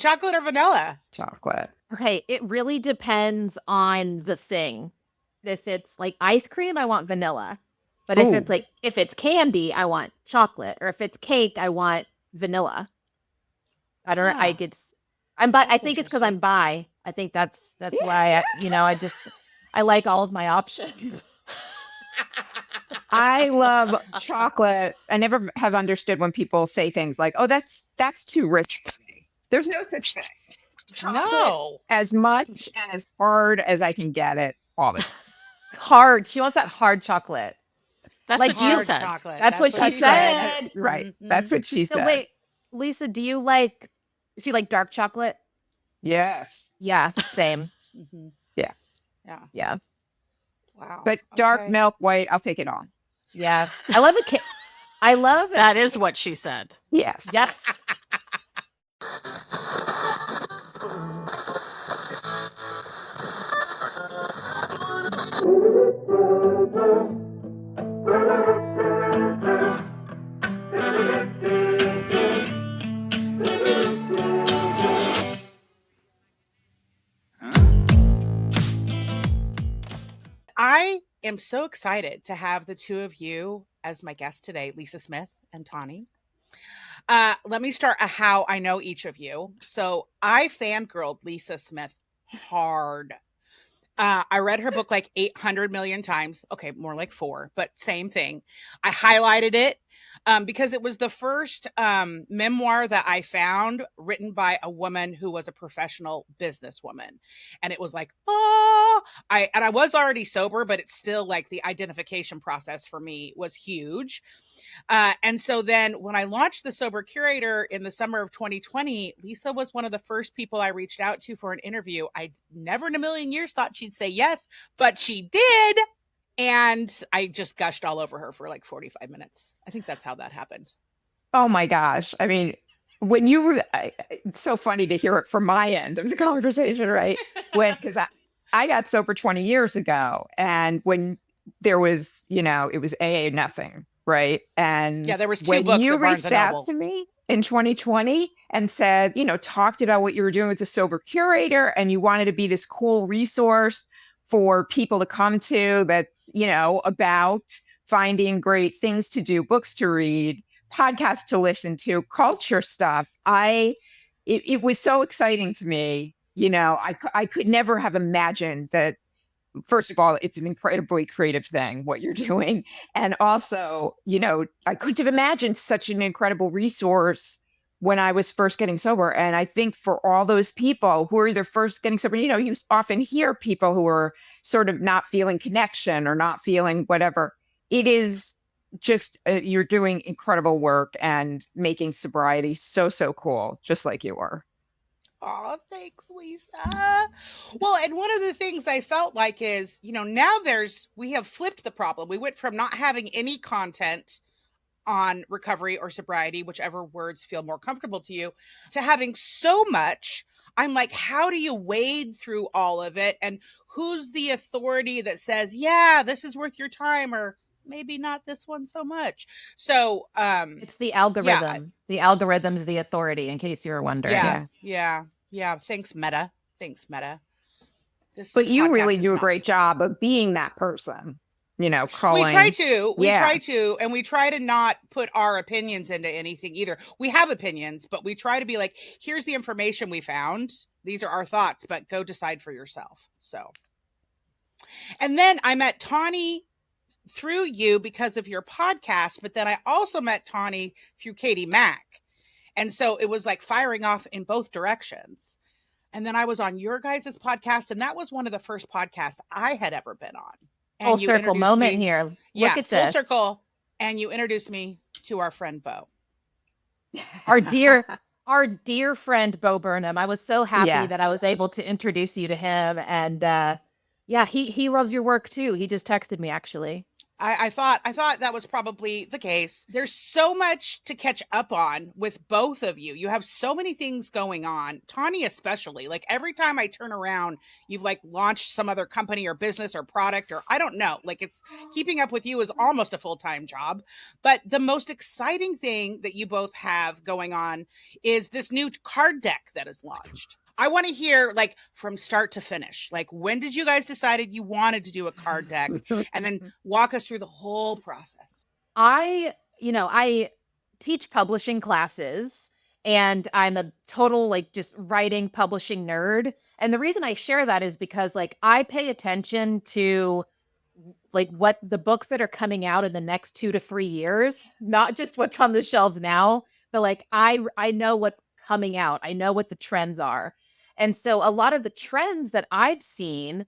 chocolate or vanilla? Chocolate. Okay, it really depends on the thing. If it's like ice cream, I want vanilla. But if it's candy, I want chocolate. Or if it's cake, I want vanilla. I don't know. I think it's because I'm bi. I think that's why I like all of my options. I love chocolate. I never have understood when people say things like, "Oh, that's too rich for me." There's no such thing. Chocolate, as much and as hard as I can get it, all the time. Hard. She wants that hard chocolate. That's like what you said. Chocolate. That's what she said. Right. Mm-hmm. That's what she said. So wait, Lisa, do you like dark chocolate? Yes. Yeah, same. Mm-hmm. Yeah. Wow. But dark milk, white, I'll take it on. Yeah. I love it. I love it. That is what she said. Yes. Yes. I am so excited to have the two of you as my guests today, Lisa Smith and Tawny. Let me start how I know each of you. So I fangirled Lisa Smith hard. I read her book like 800 million times. Okay, more like 4, but same thing. I highlighted it because it was the first memoir that I found written by a woman who was a professional businesswoman. And it was like, I was already sober, but it's still like the identification process for me was huge. And so then when I launched the Sober Curator in the summer of 2020, Lisa was one of the first people I reached out to for an interview. I never in a million years thought she'd say yes, but she did. And I just gushed all over her for like 45 minutes. I think that's how that happened. Oh my gosh. I mean, when you were, it's so funny to hear it from my end of the conversation, right? Because I got sober 20 years ago. And when there was, it was AA nothing, right? And yeah, there was 2 when books you at Barnes reached out to me in 2020 and said, talked about what you were doing with the Sober Curator and you wanted to be this cool resource for people to come to that's, about finding great things to do, books to read, podcasts to listen to, culture stuff. It was so exciting to me. I could never have imagined that. First of all, it's an incredibly creative thing, what you're doing. And also, I couldn't have imagined such an incredible resource when I was first getting sober. And I think for all those people who are either first getting sober, you often hear people who are sort of not feeling connection or not feeling whatever. It is just, you're doing incredible work and making sobriety so, so cool, just like you are. Oh, thanks, Lisa. Well, and one of the things I felt like is, now we have flipped the problem. We went from not having any content on recovery or sobriety, whichever words feel more comfortable to you, to having so much. I'm like, how do you wade through all of it? And who's the authority that says, yeah, this is worth your time, or maybe not this one so much? So it's the algorithm. The algorithm's the authority, in case you were wondering. Yeah. Thanks, Meta. But you really do a great job of being that person. Calling. We try to, and we try to not put our opinions into anything either. We have opinions, but we try to be like, here's the information we found. These are our thoughts, but go decide for yourself. So, and then I met Tawny through you because of your podcast, but then I also met Tawny through Katie Mack. And so it was like firing off in both directions. And then I was on your guys' podcast, and that was one of the first podcasts I had ever been on. And full circle moment here. Look at this. Full circle. And you introduced me to our friend, Bo. Our dear friend, Bo Burnham. I was so happy that I was able to introduce you to him. And he loves your work too. He just texted me, actually. I thought that was probably the case. There's so much to catch up on with both of you. You have so many things going on. Tawny especially. Like every time I turn around, you've like launched some other company or business or product or I don't know. Like it's keeping up with you is almost a full-time job. But the most exciting thing that you both have going on is this new card deck that is launched. I want to hear like from start to finish. Like when did you guys decided you wanted to do a card deck? And then walk us through the whole process. I teach publishing classes and I'm a total like just writing publishing nerd. And the reason I share that is because like I pay attention to like what the books that are coming out in the next 2 to 3 years, not just what's on the shelves now, but like I know what's coming out. I know what the trends are. And so a lot of the trends that I've seen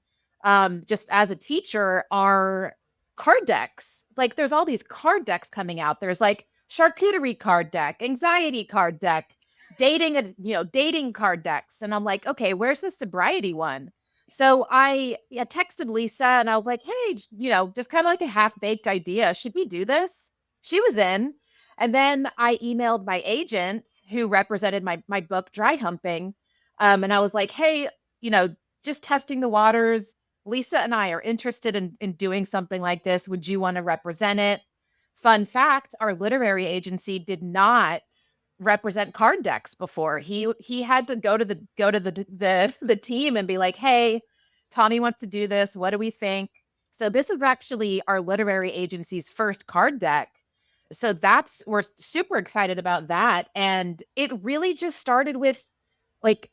just as a teacher are card decks. Like there's all these card decks coming out. There's like charcuterie card deck, anxiety card deck, dating card decks. And I'm like, okay, where's the sobriety one? So I texted Lisa and I was like, hey, just kind of like a half-baked idea. Should we do this? She was in. And then I emailed my agent who represented my book, Dry Humping. And I was like, hey, just testing the waters. Lisa and I are interested in doing something like this. Would you want to represent it? Fun fact, our literary agency did not represent card decks before. He had to go to the team and be like, hey, Tawny wants to do this. What do we think? So this is actually our literary agency's first card deck. So we're super excited about that. And it really just started with like,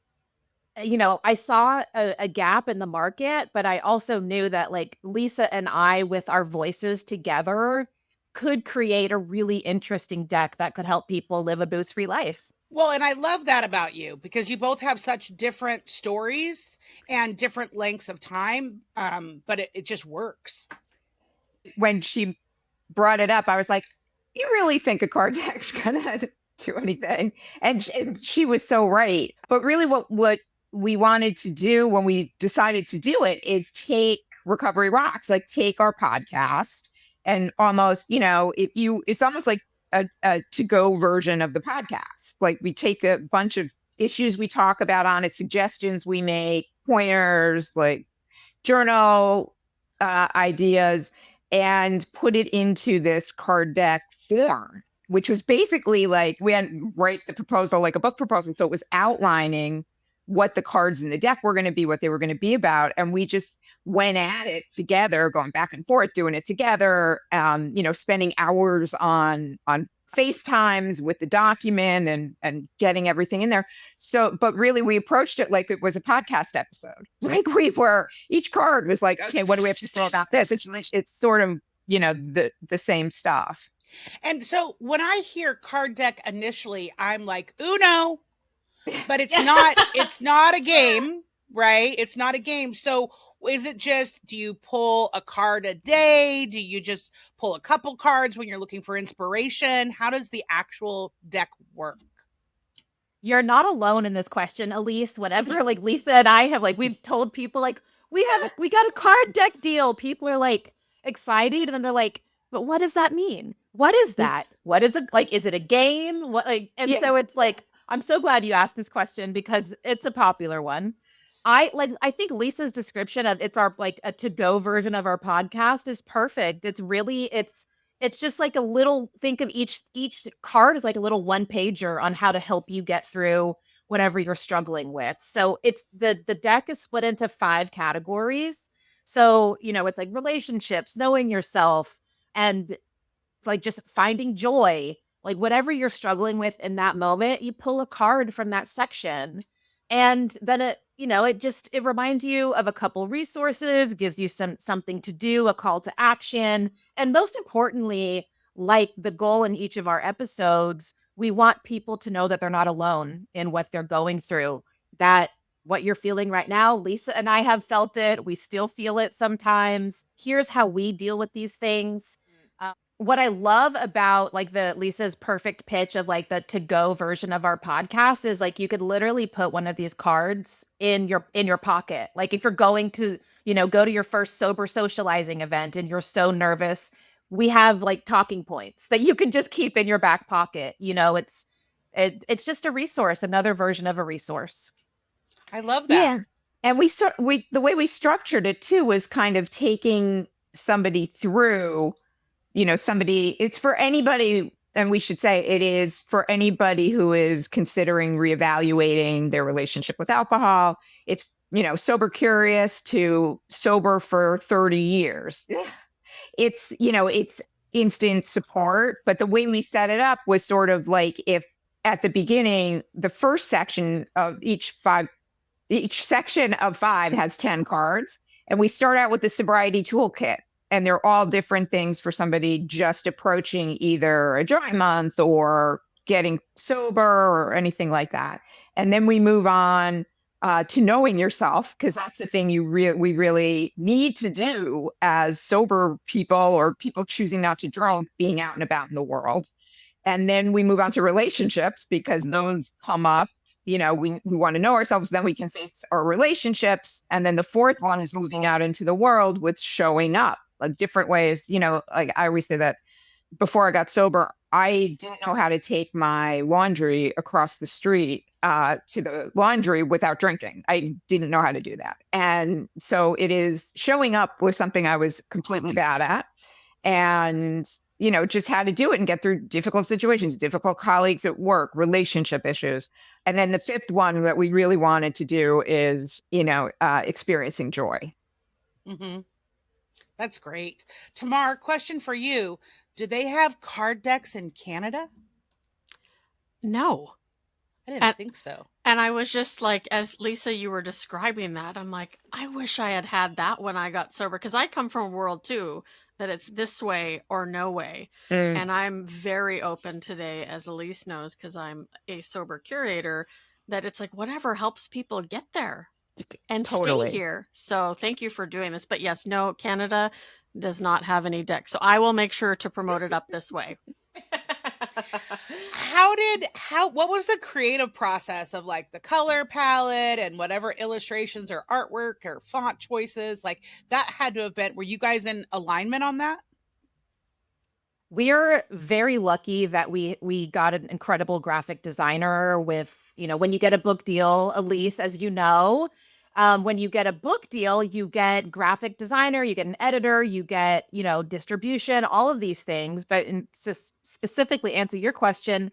I saw a gap in the market, but I also knew that like Lisa and I with our voices together could create a really interesting deck that could help people live a booze-free life. Well, and I love that about you because you both have such different stories and different lengths of time, but it just works. When she brought it up, I was like, you really think a card deck's gonna do anything? And she was so right. But really what we wanted to do when we decided to do it is take Recovery Rocks, like take our podcast and almost, it's almost like a to-go version of the podcast. Like we take a bunch of issues we talk about on it, suggestions we make, pointers, like journal ideas, and put it into this card deck form, which was basically like we had to write the proposal like a book proposal. So it was outlining what the cards in the deck were going to be, what they were going to be about. And we just went at it together, going back and forth, doing it together, spending hours on FaceTimes with the document and getting everything in there. So, but really we approached it like it was a podcast episode. Like each card was like, okay, what do we have to say about this? It's sort of, the same stuff. And so when I hear card deck initially, I'm like, Uno, but it's not a game, right? It's not a game. So is it just, do you pull a card a day? Do you just pull a couple cards when you're looking for inspiration? How does the actual deck work? You're not alone in this question, Elise. Whenever like Lisa and I have like, we've told people like, we got a card deck deal. People are like excited. And then they're like, but what does that mean? What is that? What is it? Like, is it a game? What like, and so it's like, I'm so glad you asked this question because it's a popular one. I think Lisa's description of it's our like a to-go version of our podcast is perfect. It's really, it's just like a little, think of each card as like a little one pager on how to help you get through whatever you're struggling with. So it's the deck is split into 5 categories. So, it's like relationships, knowing yourself, and like just finding joy, like whatever you're struggling with in that moment, you pull a card from that section. And then it reminds you of a couple resources, gives you something to do, a call to action. And most importantly, like the goal in each of our episodes, we want people to know that they're not alone in what they're going through, that what you're feeling right now, Lisa and I have felt it. We still feel it sometimes. Here's how we deal with these things. What I love about like the Lisa's perfect pitch of like the to-go version of our podcast is like you could literally put one of these cards in your pocket. Like if you're going to, go to your first sober socializing event and you're so nervous we have like talking points that you can just keep in your back pocket. It's just a resource, another version of a resource. I love that. Yeah. And the way we structured it too was kind of taking somebody through, it's for anybody. And we should say it is for anybody who is considering reevaluating their relationship with alcohol. It's, sober curious to sober for 30 years. It's instant support. But the way we set it up was sort of like, if at the beginning, the first section of each section of 5 has 10 cards. And we start out with the sobriety toolkit. And they're all different things for somebody just approaching either a dry month or getting sober or anything like that. And then we move on to knowing yourself, because that's the thing we really need to do as sober people or people choosing not to drink, being out and about in the world. And then we move on to relationships, because those come up. We want to know ourselves, then we can face our relationships. And then the fourth one is moving out into the world with showing up. Like different ways, like I always say that before I got sober, I didn't know how to take my laundry across the street to the laundry without drinking. I didn't know how to do that. And so it is showing up was something I was completely bad at, and, just how to do it and get through difficult situations, difficult colleagues at work, relationship issues. And then the fifth one that we really wanted to do is, experiencing joy. Mm-hmm. That's great. Tamar, question for you. Do they have card decks in Canada? No. I didn't think so. And I was just like, as Lisa, you were describing that, I'm like, I wish I had had that when I got sober, because I come from a world too that it's this way or no way. And I'm very open today, as Elise knows, because I'm a sober curator, that it's like whatever helps people get there and Totally. stay here. So thank you for doing this. But yes, no, Canada does not have any decks. So I will make sure to promote it up this way. What was the creative process of like the color palette and whatever illustrations or artwork or font choices? Like that had to have been, were you guys in alignment on that? We're very lucky that we got an incredible graphic designer with, when you get a book deal, Elise, as you know, when you get a book deal, you get graphic designer, you get an editor, you get, distribution, all of these things. But to specifically answer your question,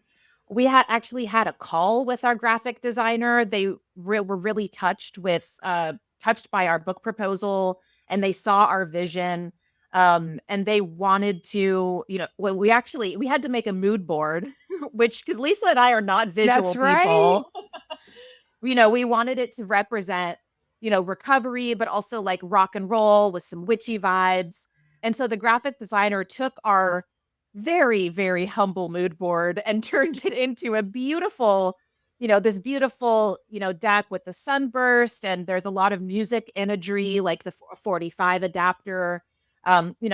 we actually had a call with our graphic designer. They were really touched by our book proposal, and they saw our vision. And they wanted to, we had to make a mood board, which Lisa and I are not visual That's right. people. We wanted it to represent, recovery, but also like rock and roll with some witchy vibes. And so the graphic designer took our very, very humble mood board and turned it into a beautiful, this beautiful, deck with the sunburst. And there's a lot of music imagery, like the 45 adapter,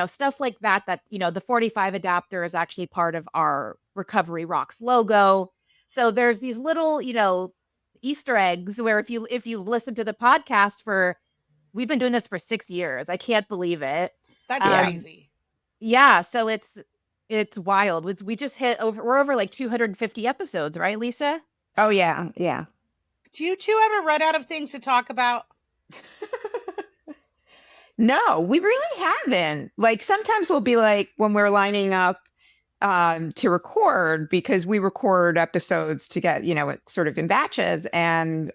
stuff like that, the 45 adapter is actually part of our Recovery Rocks logo. So there's these little, Easter eggs where if you listen to the podcast we've been doing this for 6 years. I can't believe it. That's crazy. Yeah. So it's wild. We just we're over like 250 episodes, right, Lisa? Oh yeah. Yeah. Do you two ever run out of things to talk about? No, we really haven't. Like sometimes we'll be like, when we're lining up to record, because we record episodes to get, sort of in batches, and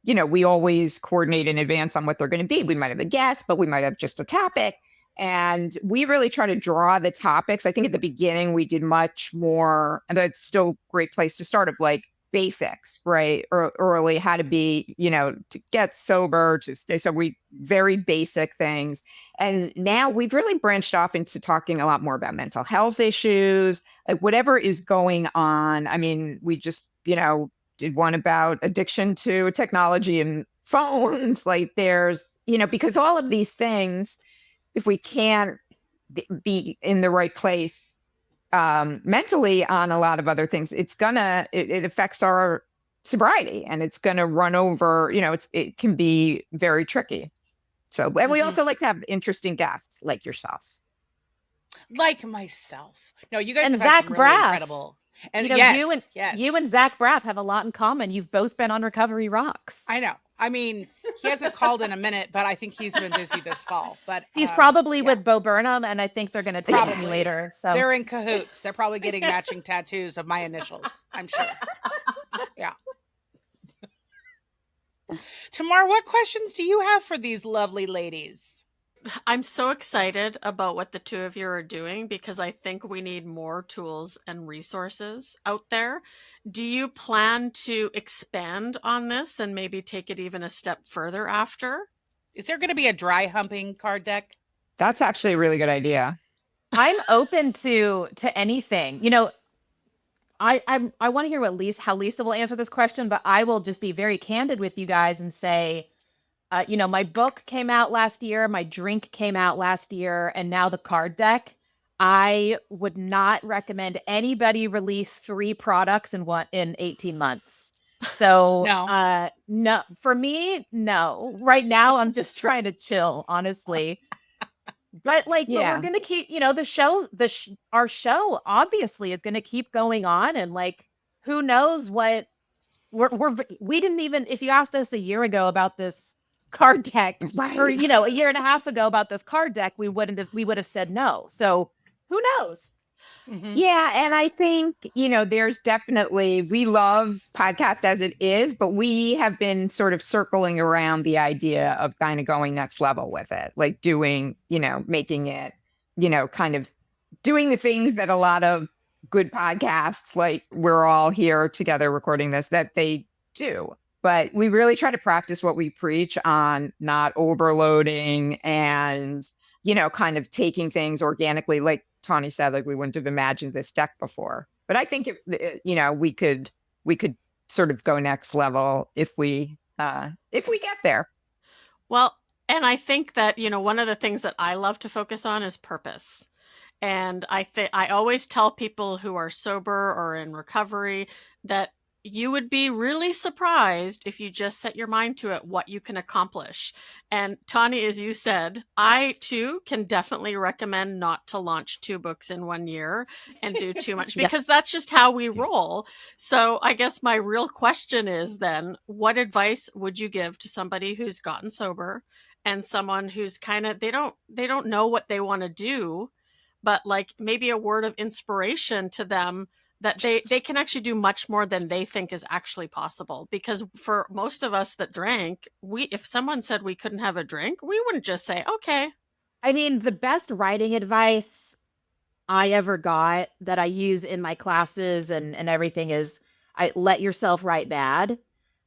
we always coordinate in advance on what they're going to be. We might have a guest, but we might have just a topic. And we really try to draw the topics. I think at the beginning we did much more, and that's still a great place to start, of like basics, right? Or early, how to be, to get sober, to stay sober, very basic things. And now we've really branched off into talking a lot more about mental health issues, like whatever is going on. I mean, we just, did one about addiction to technology and phones. Like there's, because all of these things, if we can't be in the right place mentally on a lot of other things, it affects our sobriety, and it's going to run over, it can be very tricky. So, and we also like to have interesting guests like yourself. Like myself. No, you guys And have had Zach some really Braff. incredible. And You you and Zach Braff have a lot in common. You've both been on Recovery Rocks. I know. I mean, he hasn't called in a minute, but I think he's been busy this fall. But He's probably yeah, with Bo Burnham, and I think they're going to text me Probably. later. So they're in cahoots. They're probably getting matching tattoos of my initials. I'm sure. Yeah. Tamar, what questions do you have for these lovely ladies? I'm so excited about what the two of you are doing because I think we need more tools and resources out there. Do you plan to expand on this and maybe take it even a step further after? Is there going to be a dry humping card deck? That's actually a really good idea. I'm open to anything. You know, I want to hear how Lisa will answer this question, but I will just be very candid with you guys and say, you know, my book came out last year, my drink came out last year, and now the card deck. I would not recommend anybody release 3 products in 18 months. So no, for me, no. Right now, I'm just trying to chill, honestly. But but we're gonna keep, you know, our show obviously is gonna keep going on, and like, who knows what we didn't even, if you asked us a year ago about this card deck, or you know, a year and a half ago about this card deck, we would have said no. So who knows? Mm-hmm. Yeah, and I think, you know, there's definitely, we love podcast as it is, but we have been sort of circling around the idea of kind of going next level with it, like doing, you know, making it, you know, kind of doing the things that a lot of good podcasts, like we're all here together recording this, that they do. But we really try to practice what we preach on not overloading and, you know, kind of taking things organically. Like Tawny said, like we wouldn't have imagined this deck before. But I think, you know, we could sort of go next level if we get there. Well, and I think that, you know, one of the things that I love to focus on is purpose. And I always tell people who are sober or in recovery that you would be really surprised if you just set your mind to it, what you can accomplish. And Tawny, as you said, I too can definitely recommend not to launch 2 books in 1 year and do too much because that's just how we roll. So I guess my real question is then, what advice would you give to somebody who's gotten sober and someone who's kind of, they don't know what they want to do, but like maybe a word of inspiration to them that they can actually do much more than they think is actually possible. Because for most of us that drank, if someone said we couldn't have a drink, we wouldn't just say, okay. I mean, the best writing advice I ever got that I use in my classes and everything is, I let yourself write bad.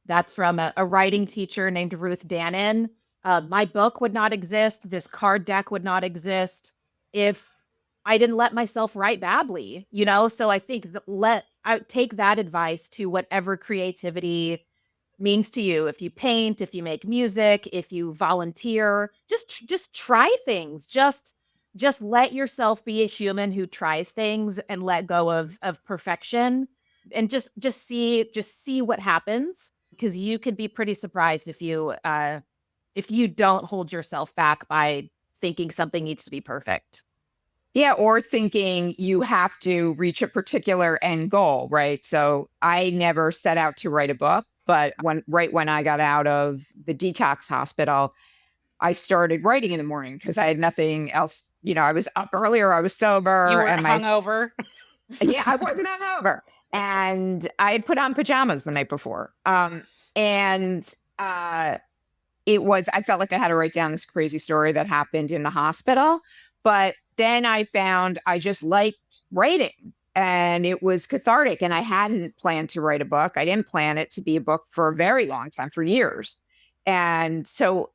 That's from a writing teacher named Ruth Dannon. My book would not exist. This card deck would not exist if I didn't let myself write badly, you know? So I think I take that advice to whatever creativity means to you. If you paint, if you make music, if you volunteer, just try things. Just let yourself be a human who tries things and let go of perfection, and just see what happens, because you could be pretty surprised if you don't hold yourself back by thinking something needs to be perfect. Yeah, or thinking you have to reach a particular end goal, right? So I never set out to write a book, but right when I got out of the detox hospital, I started writing in the morning because I had nothing else. You know, I was up earlier, I was sober. You were hungover? Yeah, I wasn't hungover. And I had put on pajamas the night before. I felt like I had to write down this crazy story that happened in the hospital. But then I found I just liked writing, and it was cathartic, and I hadn't planned to write a book. I didn't plan it to be a book for a very long time, for years. And so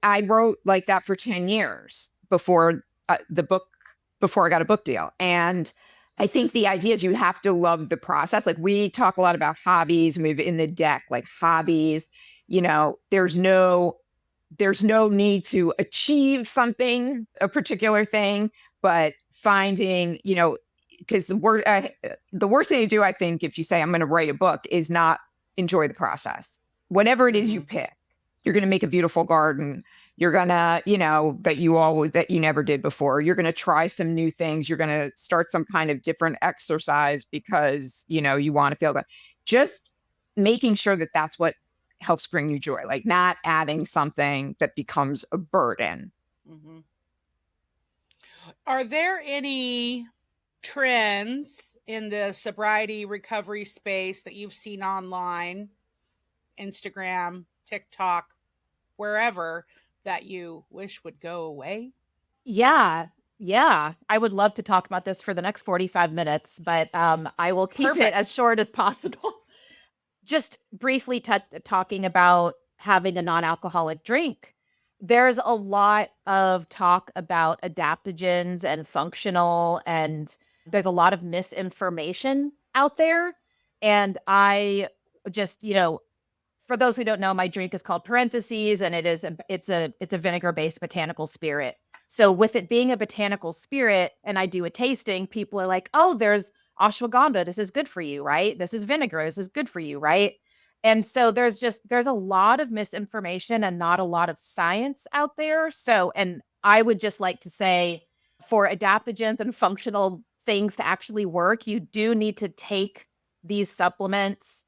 I wrote like that for 10 years before I got a book deal. And I think the idea is you have to love the process. Like we talk a lot about hobbies, move in the deck, like hobbies, you know, there's no need to achieve something, a particular thing, but finding, you know, because the worst thing to do, I think, if you say I'm going to write a book, is not enjoy the process. Whatever it is you pick, you're going to make a beautiful garden, You're gonna, that you never did before. You're gonna try some new things. You're gonna start some kind of different exercise because, you want to feel good. Just making sure that that's what helps bring you joy, like not adding something that becomes a burden. Mm-hmm. Are there any trends in the sobriety recovery space that you've seen online, Instagram, TikTok, wherever, that you wish would go away? Yeah. I would love to talk about this for the next 45 minutes, but I will keep it Perfect. as short as possible. Just briefly talking about having a non-alcoholic drink. There's a lot of talk about adaptogens and functional, and there's a lot of misinformation out there. And I just, for those who don't know, my drink is called Parentheses, and it's a vinegar-based botanical spirit. So with it being a botanical spirit, and I do a tasting, people are like, "Oh, there's ashwagandha. This is good for you, right? This is vinegar. This is good for you, right?" And so there's a lot of misinformation and not a lot of science out there. So, and I would just like to say, for adaptogens and functional things to actually work, you do need to take these supplements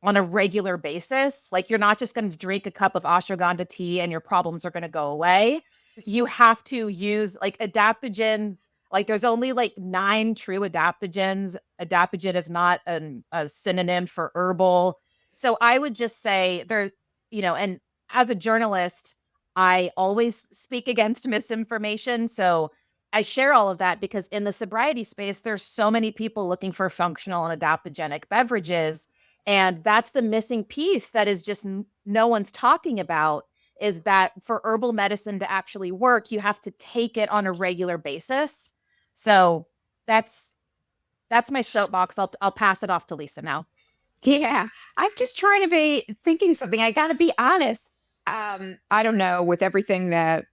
on a regular basis. Like, you're not just going to drink a cup of ashwagandha tea and your problems are going to go away. You have to use like adaptogens. Like, there's only like 9 true adaptogens. Adaptogen is not a synonym for herbal. So I would just say there's, and as a journalist, I always speak against misinformation. So I share all of that because in the sobriety space, there's so many people looking for functional and adaptogenic beverages. And that's the missing piece that is just no one's talking about, is that for herbal medicine to actually work, you have to take it on a regular basis. So that's my soapbox. I'll pass it off to Lisa now. Yeah, I'm just trying to be thinking something. I got to be honest. I don't know, with everything that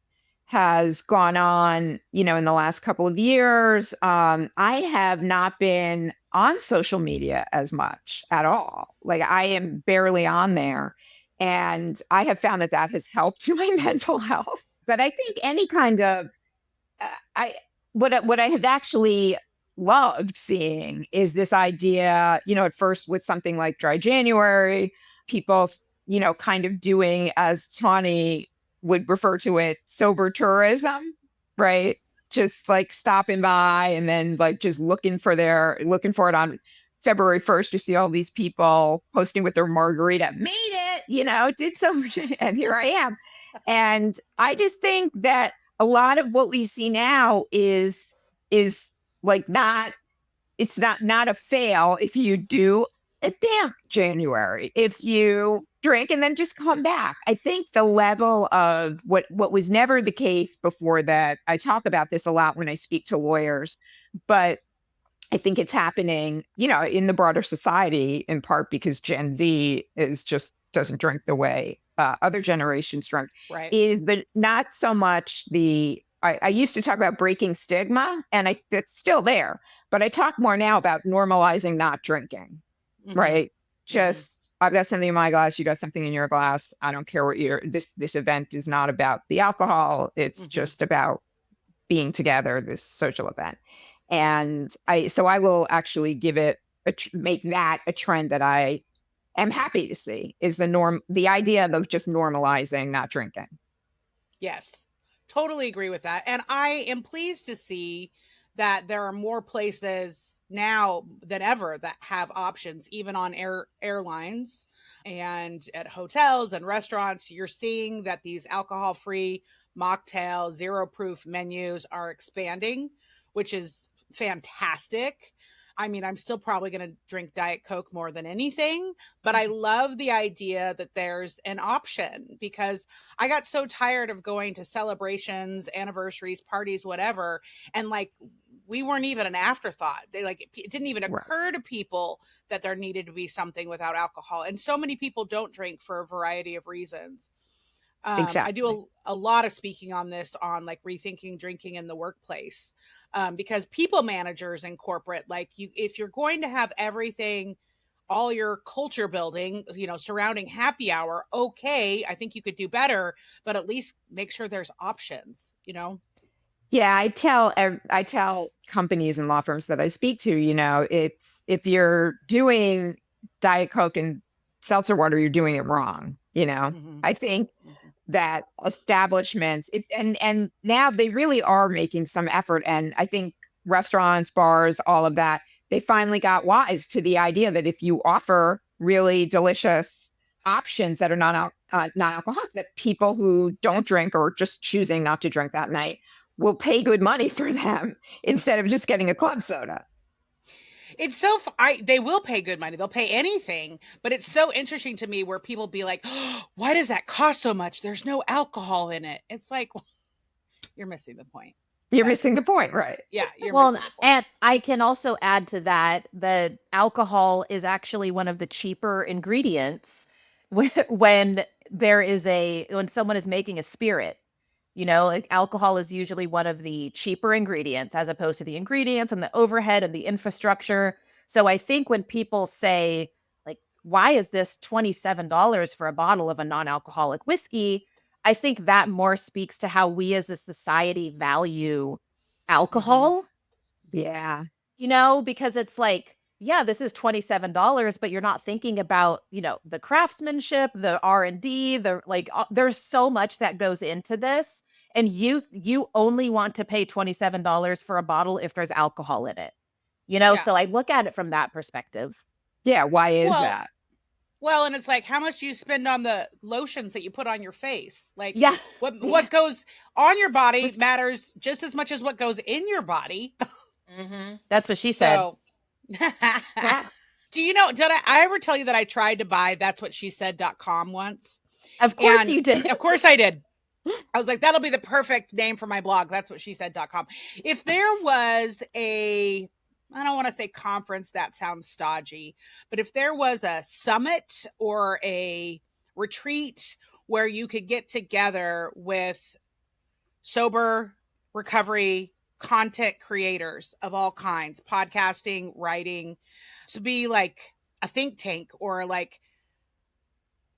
has gone on, in the last couple of years, I have not been on social media as much at all. Like, I am barely on there. And I have found that has helped my mental health. But I think any kind of, what I have actually loved seeing is this idea, at first with something like Dry January, people, kind of doing, as Tawny would refer to it, sober tourism, right? Just like stopping by and then like just looking for it on February 1st to see all these people posting with their margarita, made it, did so much, and here I am. And I just think that a lot of what we see now is like it's not a fail if you do a damp January, if you drink and then just come back. I think the level of what was never the case before that, I talk about this a lot when I speak to lawyers, but I think it's happening, in the broader society, in part because Gen Z doesn't drink the way other generations drink. Right. Is but not so much I used to talk about breaking stigma, and it's still there, but I talk more now about normalizing not drinking, right? Just, I've got something in my glass, you got something in your glass. I don't care what this event is not about the alcohol. It's just about being together, this social event. And I will actually give it, make that a trend that I am happy to see, is the idea of just normalizing not drinking. Yes, totally agree with that. And I am pleased to see that there are more places now than ever that have options, even on airlines and at hotels and restaurants. You're seeing that these alcohol-free mocktail, zero-proof menus are expanding, which is fantastic. I mean, I'm still probably going to drink Diet Coke more than anything, but I love the idea that there's an option, because I got so tired of going to celebrations, anniversaries, parties, whatever. And like, we weren't even an afterthought. It didn't even occur to people that there needed to be something without alcohol. And so many people don't drink for a variety of reasons. Exactly. I do a lot of speaking on this, on like rethinking drinking in the workplace, because people managers in corporate, like, if you're going to have everything all your culture building, surrounding happy hour, okay, I think you could do better, but at least make sure there's options, Yeah, I tell companies and law firms that I speak to, it's if you're doing Diet Coke and seltzer water, you're doing it wrong. Mm-hmm. I think Mm-hmm. that establishments and now they really are making some effort, and I think restaurants, bars, all of that, they finally got wise to the idea that if you offer really delicious options that are non-alcoholic, that people who don't drink or just choosing not to drink that night will pay good money for them instead of just getting a club soda. It's so they will pay good money. They'll pay anything, but it's so interesting to me where people be like, oh, why does that cost so much? There's no alcohol in it. It's like, well, you're missing the point. You're missing the point, right? Yeah. You're Well, missing the point. and I can also add to that alcohol is actually one of the cheaper ingredients when someone is making a spirit. Like alcohol is usually one of the cheaper ingredients as opposed to the ingredients and the overhead and the infrastructure. So I think when people say, like, why is this $27 for a bottle of a non-alcoholic whiskey? I think that more speaks to how we as a society value alcohol. Yeah. Because it's like, yeah, this is $27, but you're not thinking about, the craftsmanship, the R&D, there's so much that goes into this. And you only want to pay $27 for a bottle if there's alcohol in it. Yeah. So I look at it from that perspective. Yeah, why is that? Well, and it's like, how much do you spend on the lotions that you put on your face? Like, Yeah. What goes on your body matters just as much as what goes in your body. Mm-hmm. That's what she said. So, do you know, did I ever tell you that I tried to buy that'swhatShesaid.com once? Of course you did. Of course I did. I was like, that'll be the perfect name for my blog. That'swhatShesaid.com. If there was I don't want to say conference, that sounds stodgy, but if there was a summit or a retreat where you could get together with sober recovery content creators of all kinds, podcasting, writing, to be like a think tank or like,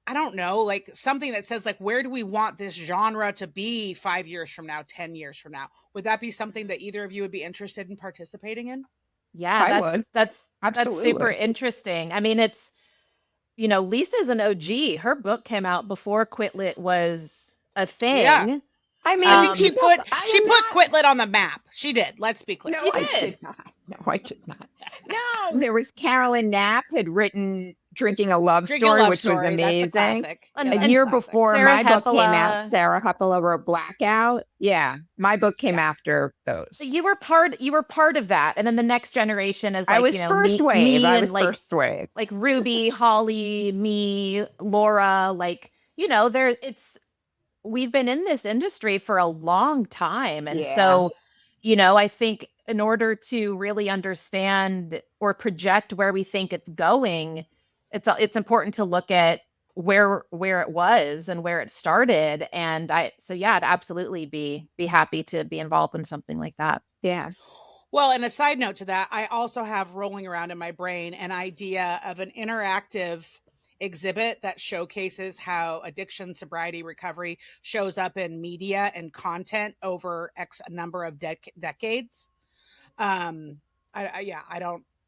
I don't know, like something that says like, where do we want this genre to be 5 years from now, 10 years from now? Would that be something that either of you would be interested in participating in? Yeah, that's Absolutely. super interesting. I mean, it's, Lisa's an OG. Her book came out before Quit Lit was a thing. Yeah. I mean, I think she put Quit Lit on the map. She did. Let's be clear. No, I did not. No, there was Carolyn Knapp had written Drinking a Love Story, which was amazing. A year before my book came out, Sarah Huppola wrote Blackout. Yeah, my book came after those. So you were part of that, and then the next generation is like, I was first wave. I was first wave. Like Ruby, Holly, me, Laura. Like we've been in this industry for a long time, and so I think in order to really understand or project where we think it's going, it's important to look at where it was and where it started. And I'd absolutely be happy to be involved in something like that. Yeah. Well, and a side note to that, I also have rolling around in my brain an idea of an interactive exhibit that showcases how addiction, sobriety, recovery shows up in media and content over X number of decades.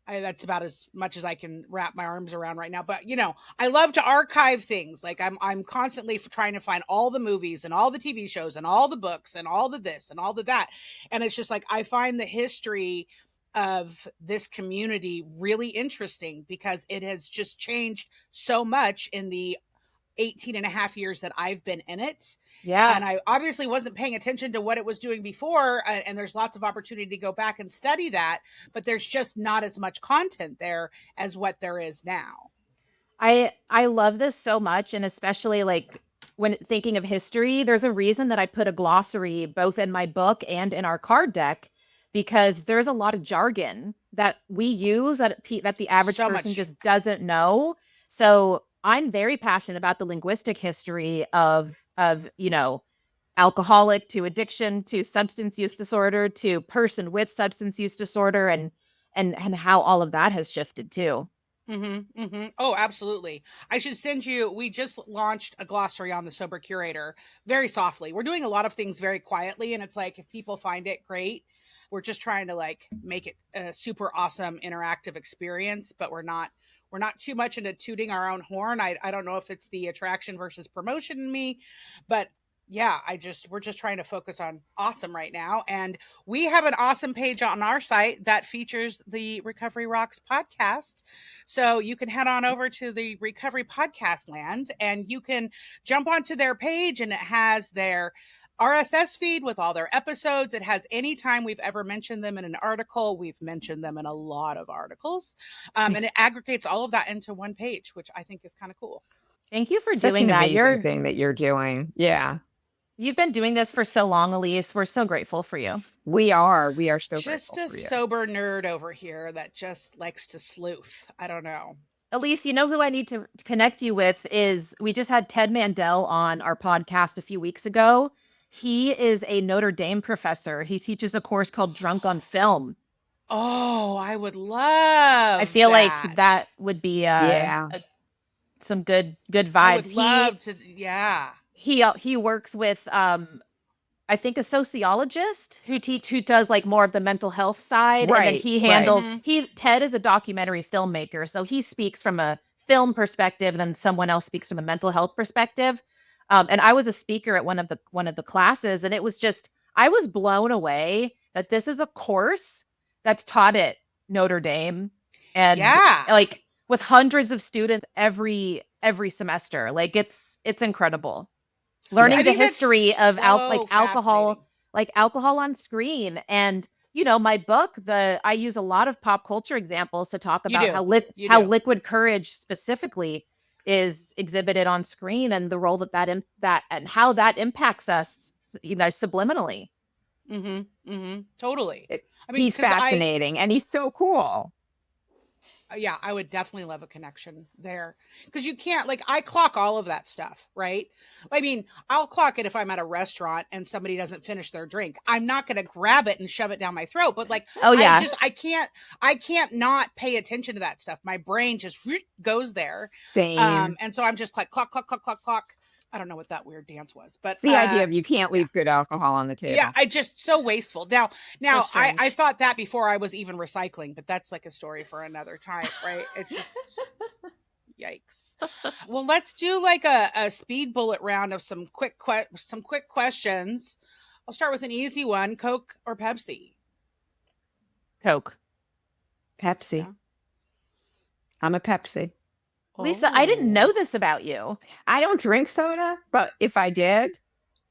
That's about as much as I can wrap my arms around right now. But I love to archive things. Like I'm constantly trying to find all the movies and all the TV shows and all the books and all the this and all the that. And it's just like, I find the history of this community really interesting because it has just changed so much in the 18 and a half years that I've been in it. Yeah. And I obviously wasn't paying attention to what it was doing before. And there's lots of opportunity to go back and study that, but there's just not as much content there as what there is now. I love this so much. And especially like when thinking of history, there's a reason that I put a glossary both in my book and in our card deck, because there's a lot of jargon that we use that the average person just doesn't know. So I'm very passionate about the linguistic history of alcoholic to addiction to substance use disorder to person with substance use disorder and how all of that has shifted too. Oh, absolutely. I should send you. We just launched a glossary on the Sober Curator very softly. We're doing a lot of things very quietly, and it's like if people find it great, we're just trying to like make it a super awesome interactive experience, but we're not too much into tooting our own horn. I don't know if it's the attraction versus promotion in me, but yeah, we're just trying to focus on awesome right now. And we have an awesome page on our site that features the Recovery Rocks podcast. So you can head on over to the Recovery Podcast land and you can jump onto their page, and it has their RSS feed with all their episodes. It has any time we've ever mentioned them in an article. We've mentioned them in a lot of articles. And it aggregates all of that into one page, which I think is kind of cool. Thank you for Such doing an that. amazing thing that you're doing. Yeah. You've been doing this for so long, Elise. We're so grateful for you. We are so Just grateful a for you. sober nerd over here that just likes to sleuth. I don't know. Elise, you know who I need to connect you with is we just had Ted Mandel on our podcast a few weeks ago. He is a Notre Dame professor. He teaches a course called Drunk on Film. Oh, I would love I feel that. like that would be some good vibes. I would love to. Yeah. He works with I think a sociologist who does like more of the mental health side, and then he handles Ted is a documentary filmmaker, so he speaks from a film perspective, and then someone else speaks from the mental health perspective. And I was a speaker at one of the classes, and it was just I was blown away that this is a course that's taught at Notre Dame, and like with hundreds of students every semester. Like it's incredible. Learning the history of alcohol on screen. And, you know, my book, I use a lot of pop culture examples to talk about how liquid courage specifically is exhibited on screen, and the role that and how that impacts us, you know, subliminally. Totally. I mean, he's fascinating and he's so cool. Yeah, I would definitely love a connection there, because you can't, like, I clock all of that stuff, right? I mean, I'll clock it if I'm at a restaurant and somebody doesn't finish their drink. I'm not going to grab it and shove it down my throat, but like, I can't not pay attention to that stuff. My brain just goes there. Same. And so I'm just like clock, clock, clock, clock, clock. I don't know what that weird dance was, but it's the idea of you can't leave good alcohol on the table. Yeah, I just so wasteful. Now I thought that before I was even recycling, but that's like a story for another time, right? It's just yikes. Well, let's do like a speed bullet round of some quick questions. I'll start with an easy one: Coke or Pepsi? Coke. Pepsi. Yeah. I'm a Pepsi. Lisa, I didn't know this about you. I don't drink soda, but if I did,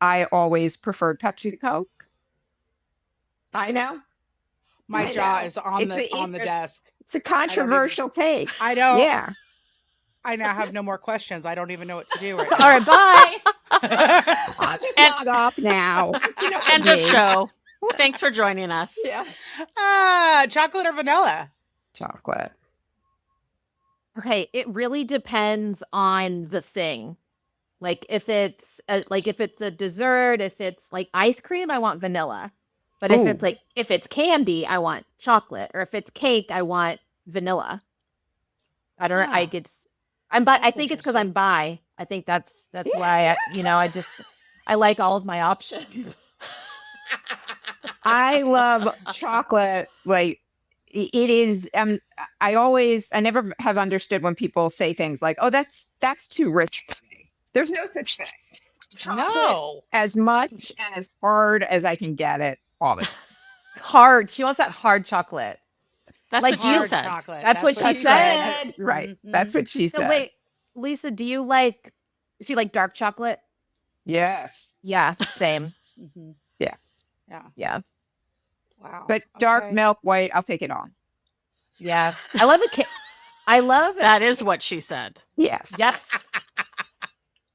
I always preferred Pepsi to Coke. I know. My jaw is on the desk. It's a controversial take. I don't. Yeah. I now have no more questions. I don't even know what to do right now. All right, bye. I'll just log off now. End of show. Thanks for joining us. Yeah. Chocolate or vanilla? Chocolate. Okay, it really depends on the thing. Like if it's a dessert, if it's like ice cream, I want vanilla. But if it's candy, I want chocolate. Or if it's cake, I want vanilla. I don't know. I think it's because I'm bi. I think that's why I like all of my options. I love chocolate. Like it is. I never have understood when people say things like, "Oh, that's too rich for me." There's no such thing. No, as much and as hard as I can get it, all the time. Hard. She wants that hard chocolate. That's like what you said. Chocolate. That's what she said. Right. Mm-hmm. That's what she said. So wait, Lisa, do you like dark chocolate? Yes. Yeah, same. Mm-hmm. Yeah. Wow. But dark milk, white, I'll take it on. Yeah. I love it. I love it. That is what she said. Yes.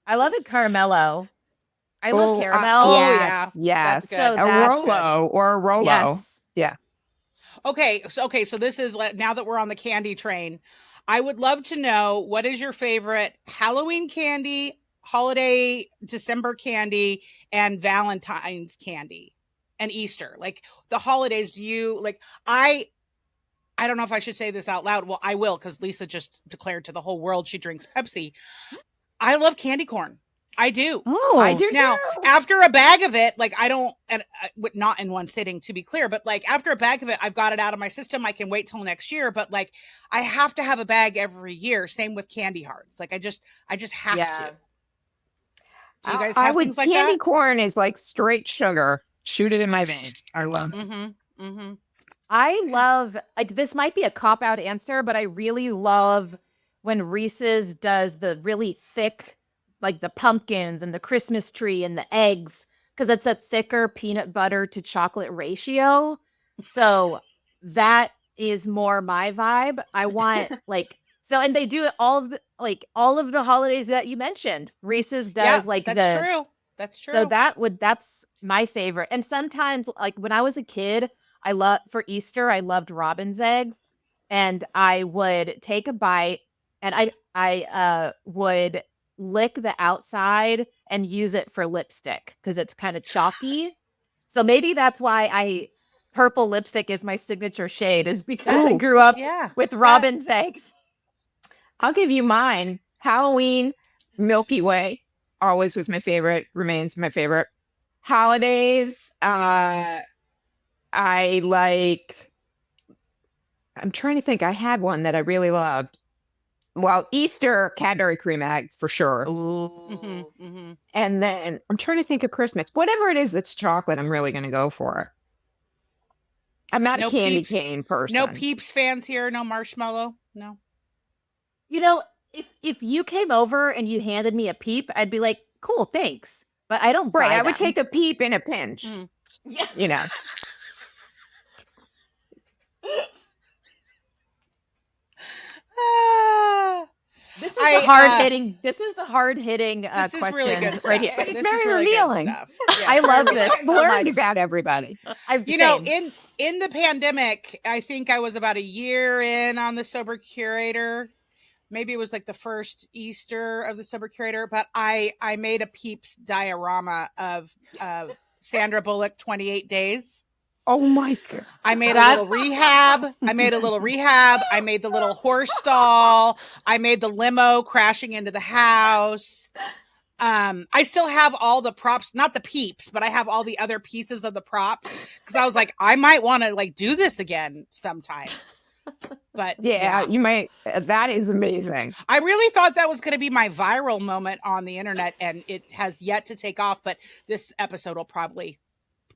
I love it caramello. I love caramel. Yes. That's good. So Rolo or a Rolo. Yes. Yeah. Okay. So this is, now that we're on the candy train, I would love to know, what is your favorite Halloween candy, holiday December candy, and Valentine's candy, and Easter? Like the holidays, do you like, I don't know if I should say this out loud. Well, I will, because Lisa just declared to the whole world she drinks Pepsi. I love candy corn. I do. Oh, I do Now, too. after a bag of it, like I don't, and not in one sitting to be clear, but like after a bag of it, I've got it out of my system. I can wait till next year, but like I have to have a bag every year. Same with candy hearts. Like I just have to. Do you guys have things like candy that? corn is like straight sugar. Shoot it in my veins. I love it. Mm-hmm. Mm-hmm. I love, like, this might be a cop-out answer, but I really love when Reese's does the really thick, like the pumpkins and the Christmas tree and the eggs, because it's a thicker peanut butter to chocolate ratio. So that is more my vibe. I want and they do it all of the holidays that you mentioned. Reese's does that's true. That's true. So that's my favorite. And sometimes, like when I was a kid, for Easter, I loved robin's eggs, and I would take a bite and I would lick the outside and use it for lipstick because it's kind of chalky. So maybe that's why purple lipstick is my signature shade, is because I grew up with robin's eggs. I'll give you mine. Halloween, Milky Way, always was my favorite, remains my favorite. Holidays, I'm trying to think. I had one that I really loved. Well, Easter, Cadbury cream egg for sure. Mm-hmm, mm-hmm. And then I'm trying to think of Christmas. Whatever it is that's chocolate, I'm really going to go for it. I'm not a candy cane person. No Peeps fans here. No marshmallow. No. You know, if you came over and you handed me a Peep, I'd be like, cool, thanks. But I don't buy I them. would take a Peep in a pinch. Mm. Yeah. You know. This is the hard hitting. This is the hard hitting question really good right here. But it's very revealing. Yeah, I love this. I've learned about everybody. In the pandemic, I think I was about a year in on the Sober Curator. Maybe it was like the first Easter of the Sober Curator, but I made a Peeps diorama of Sandra Bullock 28 Days. Oh my God. I made a little rehab. I made the little horse stall. I made the limo crashing into the house. I still have all the props, not the Peeps, but I have all the other pieces of the props because I was like, I might want to like do this again sometime. But you might. That is amazing. I really thought that was going to be my viral moment on the internet, and it has yet to take off. But this episode will probably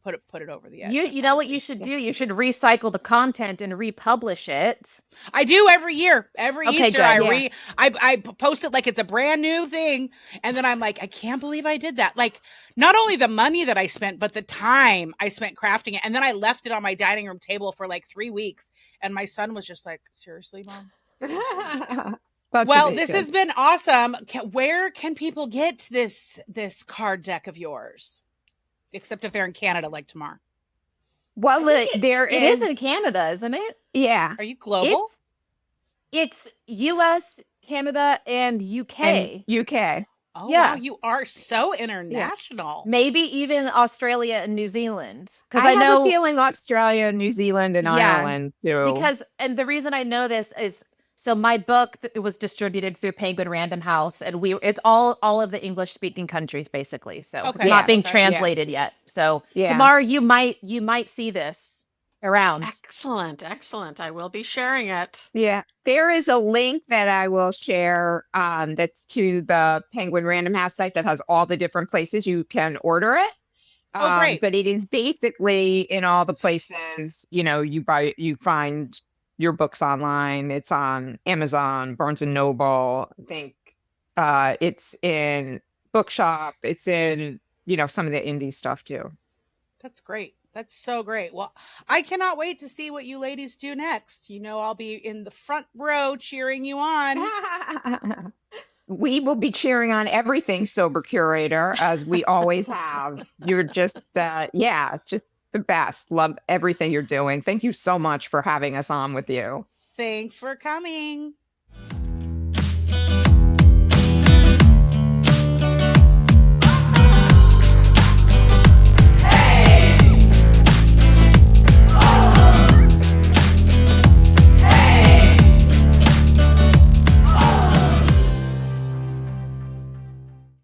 put it over the edge. You know what you should do? You should recycle the content and republish it. I do every year. Every Easter, good, I post it like it's a brand new thing, and then I'm like, I can't believe I did that. Like, not only the money that I spent, but the time I spent crafting it, and then I left it on my dining room table for like 3 weeks, and my son was just like, "Seriously, Mom?" Well, this has been awesome. Where can people get this card deck of yours? Except if they're in Canada, like Tamar. Well, it is in Canada, isn't it? Yeah. Are you global? It's US, Canada, and UK. UK. Oh, yeah. Wow, you are so international. Yeah. Maybe even Australia and New Zealand. Because I have a feeling Australia, New Zealand, and Ireland too. And the reason I know this is, so my book, it was distributed through Penguin Random House, and it's all of the English speaking countries basically. So it's not being translated yet. So tomorrow you might see this around. Excellent. I will be sharing it. Yeah, there is a link that I will share. That's to the Penguin Random House site that has all the different places you can order it. Great! But it is basically in all the places you find your books online. It's on Amazon, Barnes and Noble. I think it's in Bookshop. It's in, some of the indie stuff too. That's great. That's so great. Well, I cannot wait to see what you ladies do next. I'll be in the front row cheering you on. We will be cheering on everything Sober Curator, as we always have. You're just, just the best. Love everything you're doing. Thank you so much for having us on with you. Thanks for coming.